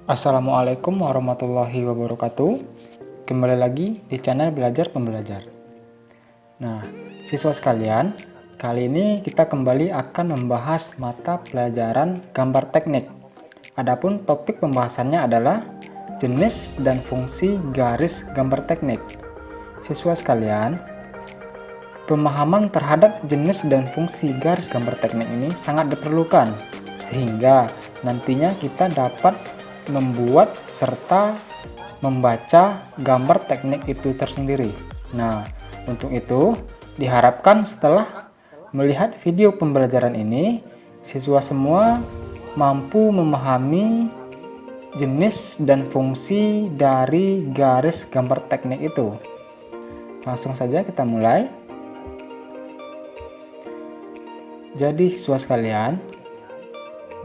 Assalamualaikum warahmatullahi wabarakatuh. Kembali lagi di channel Belajar Pembelajar. Nah, siswa sekalian, kali ini kita kembali akan membahas mata pelajaran gambar teknik. Adapun topik pembahasannya adalah jenis dan fungsi garis gambar teknik. Siswa sekalian, pemahaman terhadap jenis dan fungsi garis gambar teknik ini sangat diperlukan, sehingga nantinya kita dapat membuat serta membaca gambar teknik itu tersendiri. Nah, untuk itu diharapkan setelah melihat video pembelajaran ini, siswa semua mampu memahami jenis dan fungsi dari garis gambar teknik itu. Langsung saja kita mulai. Jadi siswa sekalian,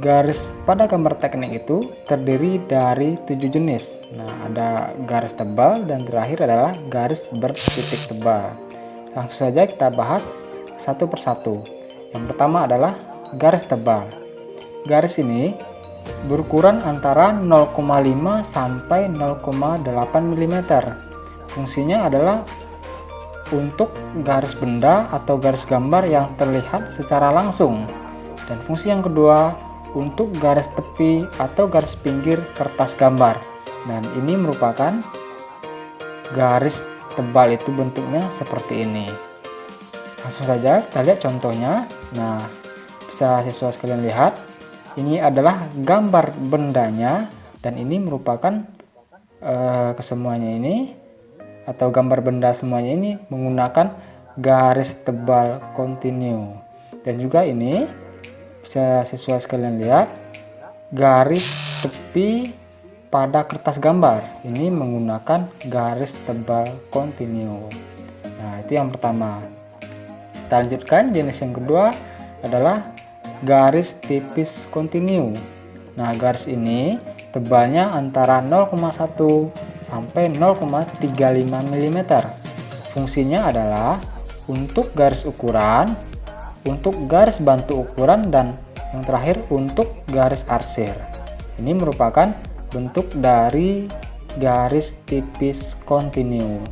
garis pada gambar teknik itu terdiri dari 7 jenis. Nah, ada garis tebal dan terakhir adalah garis bertitik tebal. Langsung saja kita bahas satu persatu. Yang pertama adalah garis tebal. Garis ini berukuran antara 0,5 sampai 0,8 mm. Fungsinya adalah untuk garis benda atau garis gambar yang terlihat secara langsung. Dan fungsi yang kedua untuk garis tepi atau garis pinggir kertas gambar, dan ini merupakan garis tebal, itu bentuknya seperti ini. Langsung saja kita lihat contohnya. Nah, bisa siswa sekalian lihat, ini adalah gambar bendanya, dan ini merupakan kesemuanya ini atau gambar benda semuanya ini menggunakan garis tebal kontinu. Dan juga ini bisa siswa sekalian lihat garis tepi pada kertas gambar, ini menggunakan garis tebal kontinu. Nah, itu yang pertama. Kita lanjutkan, jenis yang kedua adalah garis tipis kontinu. Nah, garis ini tebalnya antara 0,1 sampai 0,35 mm. Fungsinya adalah untuk garis ukuran, untuk garis bantu ukuran, dan yang terakhir untuk garis arsir. Ini merupakan bentuk dari garis tipis kontinu.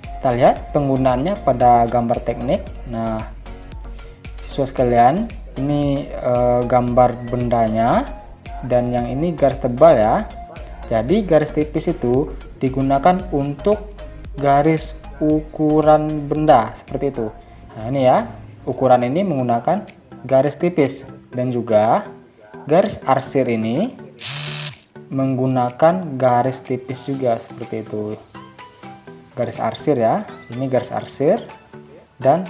Kita lihat penggunaannya pada gambar teknik. Nah, siswa sekalian, ini gambar bendanya, dan yang ini garis tebal ya. Jadi garis tipis itu digunakan untuk garis ukuran benda seperti itu. Nah, ini ya, ukuran ini menggunakan garis tipis, dan juga garis arsir ini menggunakan garis tipis juga seperti itu. Garis arsir ya, ini garis arsir dan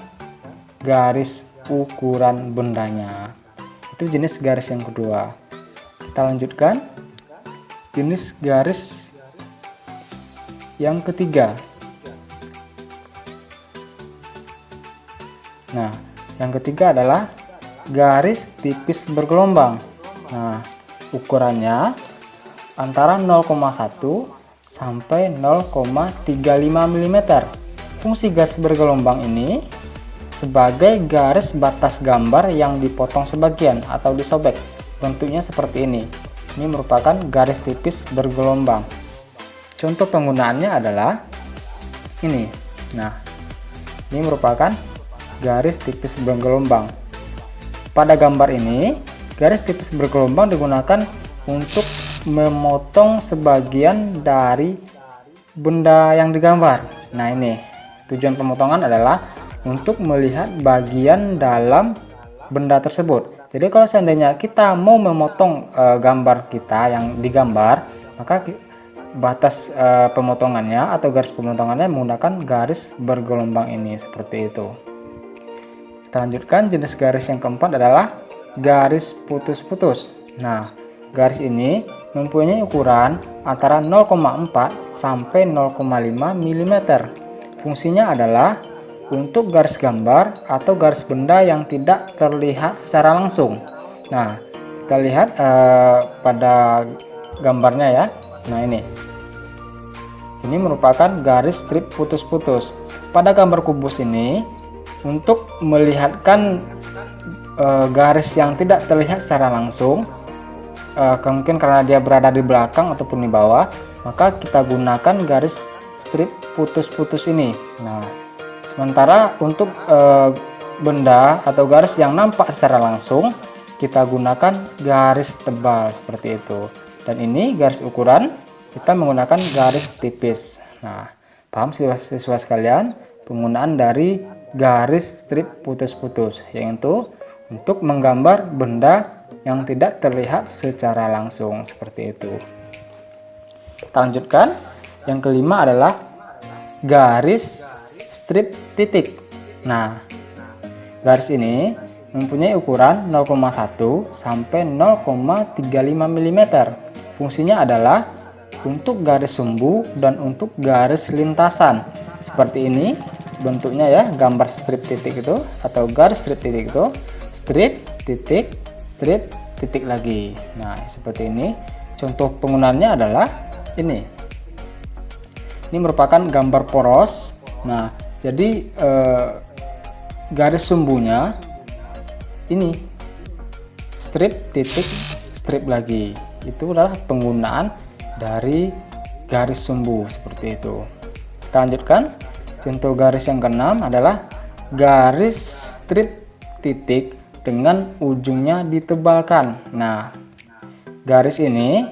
garis ukuran bendanya. Itu jenis garis yang kedua. Kita lanjutkan jenis garis yang ketiga. Nah, yang ketiga adalah garis tipis bergelombang. Nah, ukurannya antara 0,1 sampai 0,35 mm. Fungsi garis bergelombang ini sebagai garis batas gambar yang dipotong sebagian atau disobek. Bentuknya seperti ini. Ini merupakan garis tipis bergelombang. Contoh penggunaannya adalah ini. Nah, ini merupakan garis tipis bergelombang. Pada gambar ini, garis tipis bergelombang digunakan untuk memotong sebagian dari benda yang digambar. Nah, ini tujuan pemotongan adalah untuk melihat bagian dalam benda tersebut. Jadi kalau seandainya kita mau memotong gambar kita yang digambar, maka batas pemotongannya atau garis pemotongannya menggunakan garis bergelombang ini seperti itu. Kita lanjutkan, jenis garis yang keempat adalah garis putus-putus. Nah, garis ini mempunyai ukuran antara 0,4 sampai 0,5 mm. Fungsinya adalah untuk garis gambar atau garis benda yang tidak terlihat secara langsung. Nah, kita lihat pada gambarnya ya. Nah, ini merupakan garis strip putus-putus. Pada gambar kubus ini, untuk melihatkan garis yang tidak terlihat secara langsung, mungkin karena dia berada di belakang ataupun di bawah, maka kita gunakan garis strip putus-putus ini. Nah, sementara untuk benda atau garis yang nampak secara langsung, kita gunakan garis tebal seperti itu. Dan ini garis ukuran, kita menggunakan garis tipis. Nah, paham siswa sekalian penggunaan dari garis strip putus-putus, yaitu untuk menggambar benda yang tidak terlihat secara langsung seperti itu. Kita lanjutkan. Yang kelima adalah garis strip titik. Nah, garis ini mempunyai ukuran 0,1 sampai 0,35 mm. Fungsinya adalah untuk garis sumbu dan untuk garis lintasan. Seperti ini bentuknya ya, gambar strip titik itu atau garis strip titik itu, strip titik lagi. Nah, seperti ini. Contoh penggunaannya adalah ini. Ini merupakan gambar poros. Nah, jadi garis sumbunya ini strip titik strip lagi. Itu adalah penggunaan dari garis sumbu seperti itu. Kita lanjutkan. Contoh garis yang keenam adalah garis strip titik dengan ujungnya ditebalkan. Nah, garis ini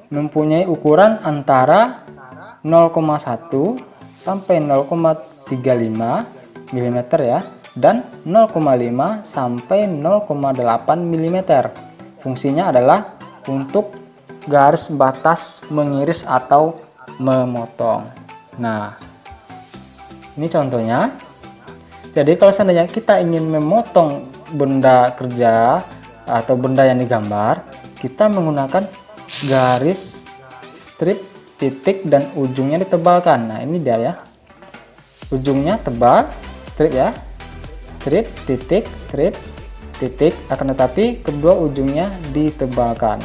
mempunyai ukuran antara 0,1 sampai 0,35 mm ya, dan 0,5 sampai 0,8 mm. Fungsinya adalah untuk garis batas mengiris atau memotong. Nah, ini contohnya. Jadi kalau seandainya kita ingin memotong benda kerja atau benda yang digambar, kita menggunakan garis strip titik dan ujungnya ditebalkan. Nah, ini dia ya, ujungnya tebal, strip ya, strip titik, akan tetapi kedua ujungnya ditebalkan.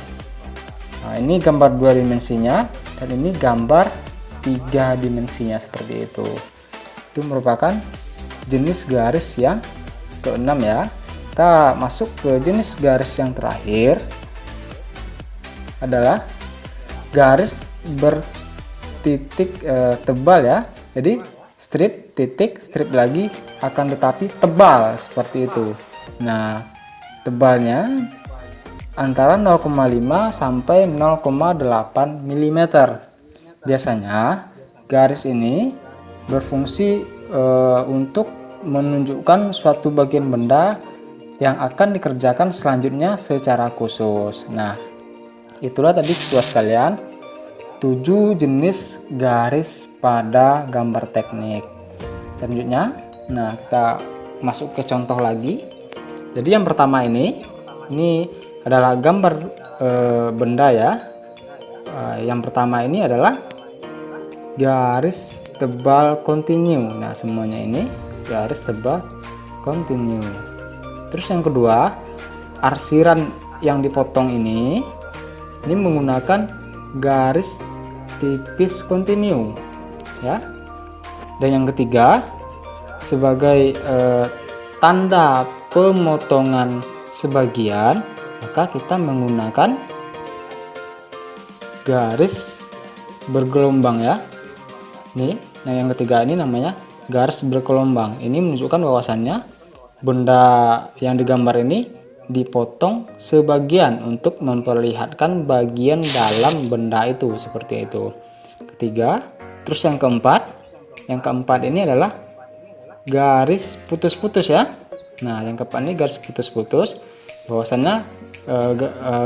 Nah, ini gambar 2 dimensinya dan ini gambar 3 dimensinya seperti itu. Itu merupakan jenis garis yang keenam ya. Kita masuk ke jenis garis yang terakhir adalah garis bertitik tebal ya. Jadi strip titik strip lagi, akan tetapi tebal seperti itu. Nah, tebalnya antara 0,5 sampai 0,8 mm. Biasanya garis ini berfungsi untuk menunjukkan suatu bagian benda yang akan dikerjakan selanjutnya secara khusus. Nah, itulah tadi siswa sekalian 7 jenis garis pada gambar teknik. Selanjutnya, nah kita masuk ke contoh lagi. Jadi yang pertama ini adalah gambar benda ya. Yang pertama ini adalah garis tebal kontinu. Nah, semuanya ini garis tebal kontinu. Terus yang kedua, arsiran yang dipotong ini menggunakan garis tipis kontinu ya. Dan yang ketiga, sebagai tanda pemotongan sebagian, maka kita menggunakan garis bergelombang ya. Nih, nah yang ketiga ini namanya garis bergelombang. Ini menunjukkan bahwasannya benda yang digambar ini dipotong sebagian untuk memperlihatkan bagian dalam benda itu seperti itu. Ketiga, terus yang keempat ini adalah garis putus-putus ya. Nah, yang keempat ini garis putus-putus, bahwasannya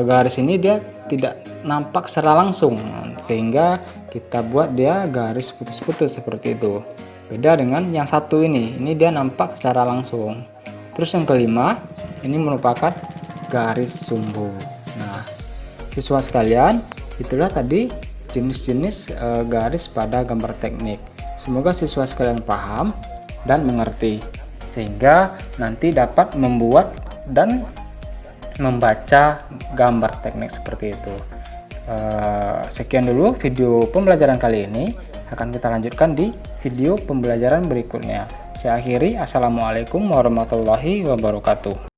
garis ini dia tidak nampak secara langsung, sehingga kita buat dia garis putus-putus seperti itu. Beda dengan yang satu ini dia nampak secara langsung. Terus yang kelima, ini merupakan garis sumbu. Nah, siswa sekalian, itulah tadi jenis-jenis garis pada gambar teknik. Semoga siswa sekalian paham dan mengerti, sehingga nanti dapat membuat dan membaca gambar teknik seperti itu. Sekian dulu video pembelajaran kali ini. Akan kita lanjutkan di video pembelajaran berikutnya. Saya akhiri, assalamualaikum warahmatullahi wabarakatuh.